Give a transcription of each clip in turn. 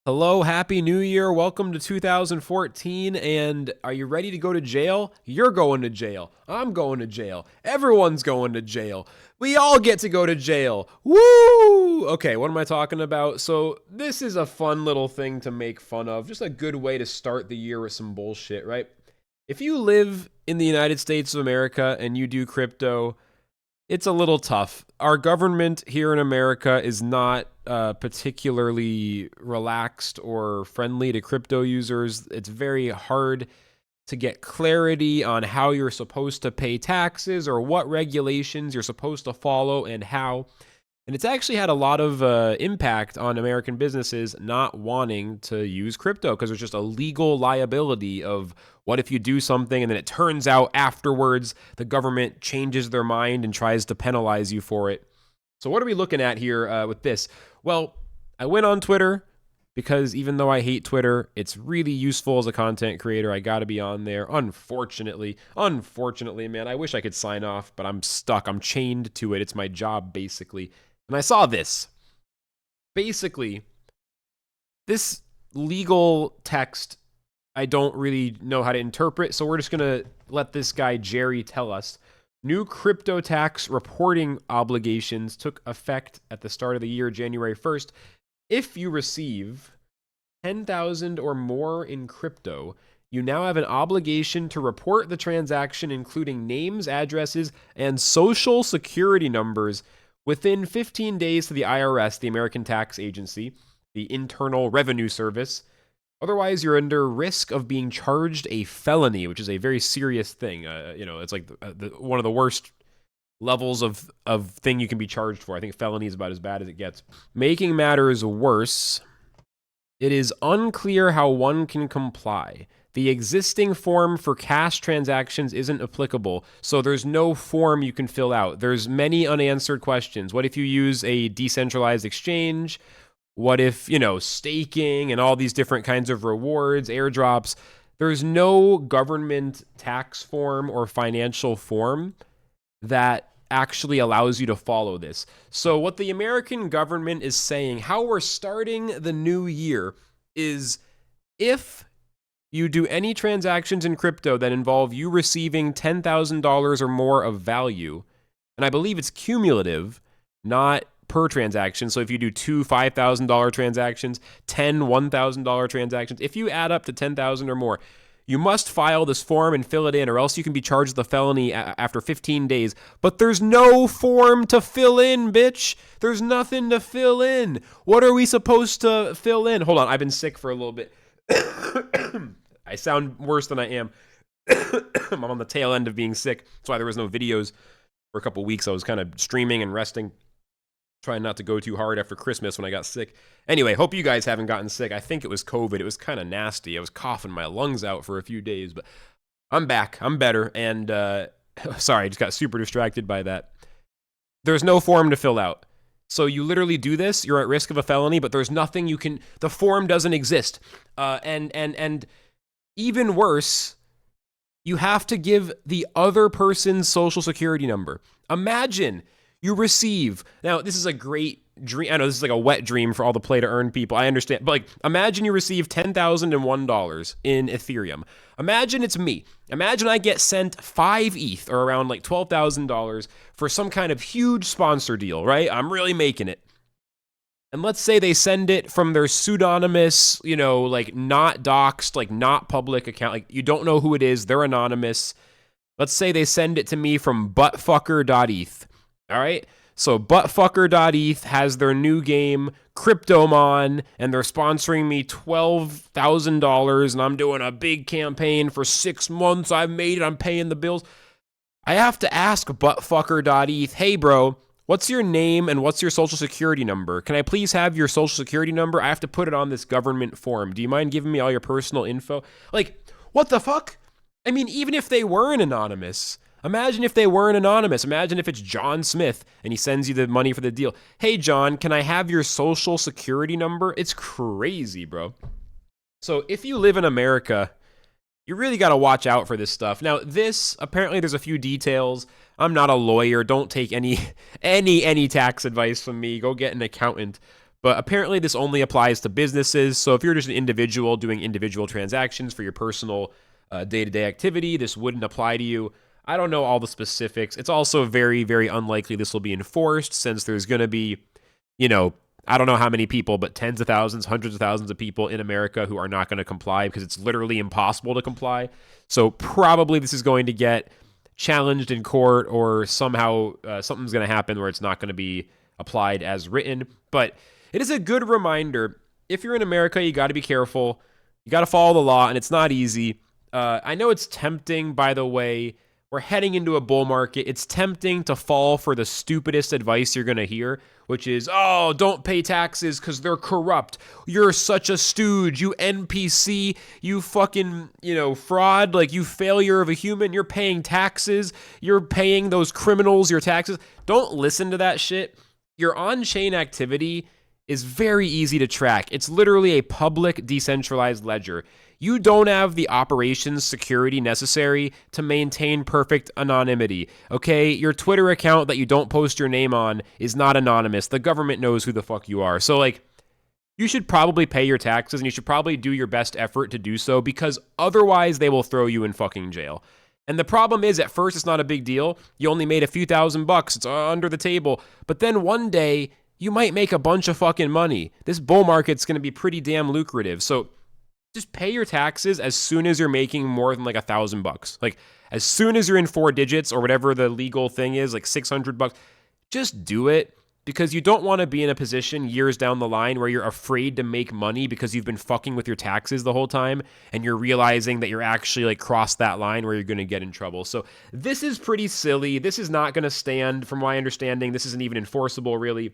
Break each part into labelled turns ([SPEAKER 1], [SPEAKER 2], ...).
[SPEAKER 1] Hello, happy new year. Welcome to 2014. And are you ready to go to jail? You're going to jail. I'm going to jail. Everyone's going to jail. We all get to go to jail. Woo! Okay, what am I talking about? So, this is a fun little thing to make fun of. Just a good way to start the year with some bullshit, right? If you live in the United States of America and you do crypto, it's a little tough. Our government here in America is not particularly relaxed or friendly to crypto users. It's very hard to get clarity on how you're supposed to pay taxes or what regulations you're supposed to follow and how. And it's actually had a lot of impact on American businesses not wanting to use crypto because there's just a legal liability of what if you do something and then it turns out afterwards the government changes their mind and tries to penalize you for it. So what are we looking at here with this? Well, I went on Twitter because even though I hate Twitter, it's really useful as a content creator. I got to be on there. Unfortunately, man, I wish I could sign off, but I'm stuck. I'm chained to it. It's my job, basically. And I saw this. Basically, this legal text, I don't really know how to interpret, so we're just going to let this guy, Jerry, tell us. New crypto tax reporting obligations took effect at the start of the year, January 1st. If you receive 10,000 or more in crypto, you now have an obligation to report the transaction, including names, addresses, and social security numbers within 15 days to the IRS, the American Tax Agency, the Internal Revenue Service. Otherwise, you're under risk of being charged a felony, which is a very serious thing. It's like one of the worst levels of thing you can be charged for. I think felony is about as bad as it gets. Making matters worse, it is unclear how one can comply. The existing form for cash transactions isn't applicable, so there's no form you can fill out. There's many unanswered questions. What if you use a decentralized exchange? What if, staking and all these different kinds of rewards, airdrops? There's no government tax form or financial form that actually allows you to follow this. So what the American government is saying, how we're starting the new year, is if you do any transactions in crypto that involve you receiving $10,000 or more of value, and I believe it's cumulative, not per transaction. So if you do two $5,000 transactions, 10 $1,000 transactions, if you add up to 10,000 or more, you must file this form and fill it in, or else you can be charged with a felony after 15 days. But there's no form to fill in, bitch. There's nothing to fill in. What are we supposed to fill in? Hold on, I've been sick for a little bit. I sound worse than I am. I'm on the tail end of being sick. That's why there was no videos for a couple weeks. I was kind of streaming and resting, trying not to go too hard after Christmas when I got sick. Anyway, hope you guys haven't gotten sick. I think it was COVID. It was kind of nasty. I was coughing my lungs out for a few days, but I'm back. I'm better. And sorry, I just got super distracted by that. There's no form to fill out. So you literally do this, you're at risk of a felony, but there's nothing you can, the form doesn't exist. And even worse, you have to give the other person's social security number. Imagine you receive, now this is a great dream, I know this is like a wet dream for all the play to earn people, I understand, but like imagine you receive $10,001 in Ethereum. Imagine it's me. Imagine I get sent 5 ETH or around like $12,000 for some kind of huge sponsor deal, right? I'm really making it. And let's say they send it from their pseudonymous, like not doxed, like not public account, like you don't know who it is, they're anonymous. Let's say they send it to me from buttfucker.eth. All right, so buttfucker.eth has their new game, Cryptomon, and they're sponsoring me $12,000, and I'm doing a big campaign for 6 months. I've made it. I'm paying the bills. I have to ask buttfucker.eth, hey, bro, what's your name and what's your social security number? Can I please have your social security number? I have to put it on this government form. Do you mind giving me all your personal info? Like, what the fuck? I mean, even if they weren't anonymous, imagine if they weren't anonymous. Imagine if it's John Smith and he sends you the money for the deal. Hey, John, can I have your social security number? It's crazy, bro. So if you live in America, you really got to watch out for this stuff. Now, this, apparently there's a few details. I'm not a lawyer. Don't take any tax advice from me. Go get an accountant. But apparently this only applies to businesses. So if you're just an individual doing individual transactions for your personal day-to-day activity, this wouldn't apply to you. I don't know all the specifics. It's also very, very unlikely this will be enforced since there's going to be, I don't know how many people, but tens of thousands, hundreds of thousands of people in America who are not going to comply because it's literally impossible to comply. So probably this is going to get challenged in court or somehow something's going to happen where it's not going to be applied as written. But it is a good reminder. If you're in America, you got to be careful. You got to follow the law, and it's not easy. I know it's tempting, by the way. We're heading into a bull market. It's tempting to fall for the stupidest advice you're going to hear, which is, oh, don't pay taxes because they're corrupt. You're such a stooge. You NPC. You fucking, fraud. Like, you failure of a human. You're paying taxes. You're paying those criminals your taxes. Don't listen to that shit. Your on-chain activity is very easy to track. It's literally a public decentralized ledger. You don't have the operations security necessary to maintain perfect anonymity, okay? Your Twitter account that you don't post your name on is not anonymous. The government knows who the fuck you are. So, you should probably pay your taxes and you should probably do your best effort to do so because otherwise they will throw you in fucking jail. And the problem is, at first, it's not a big deal. You only made a few $1,000. It's under the table. But then one day, you might make a bunch of fucking money. This bull market's going to be pretty damn lucrative. So just pay your taxes as soon as you're making more than $1,000. Like, as soon as you're in 4 digits or whatever the legal thing is, like $600, just do it. Because you don't want to be in a position years down the line where you're afraid to make money because you've been fucking with your taxes the whole time and you're realizing that you're actually crossed that line where you're going to get in trouble. So this is pretty silly. This is not going to stand, from my understanding. This isn't even enforceable, really.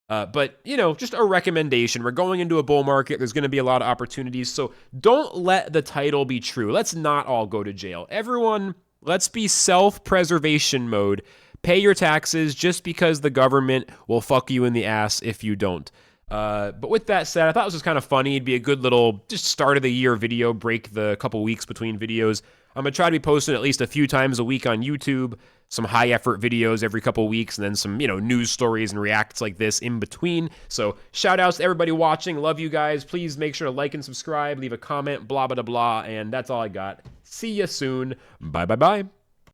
[SPEAKER 1] But, just a recommendation. We're going into a bull market. There's going to be a lot of opportunities. So don't let the title be true. Let's not all go to jail. Everyone, let's be self-preservation mode. Pay your taxes just because the government will fuck you in the ass if you don't. But with that said, I thought it was just kind of funny. It'd be a good little just start of the year video, break the couple weeks between videos. I'm going to try to be posting at least a few times a week on YouTube, some high effort videos every couple weeks, and then some, news stories and reacts like this in between. So shout outs to everybody watching. Love you guys. Please make sure to like and subscribe, leave a comment, blah, blah, blah, blah. And that's all I got. See you soon. Bye, bye, bye.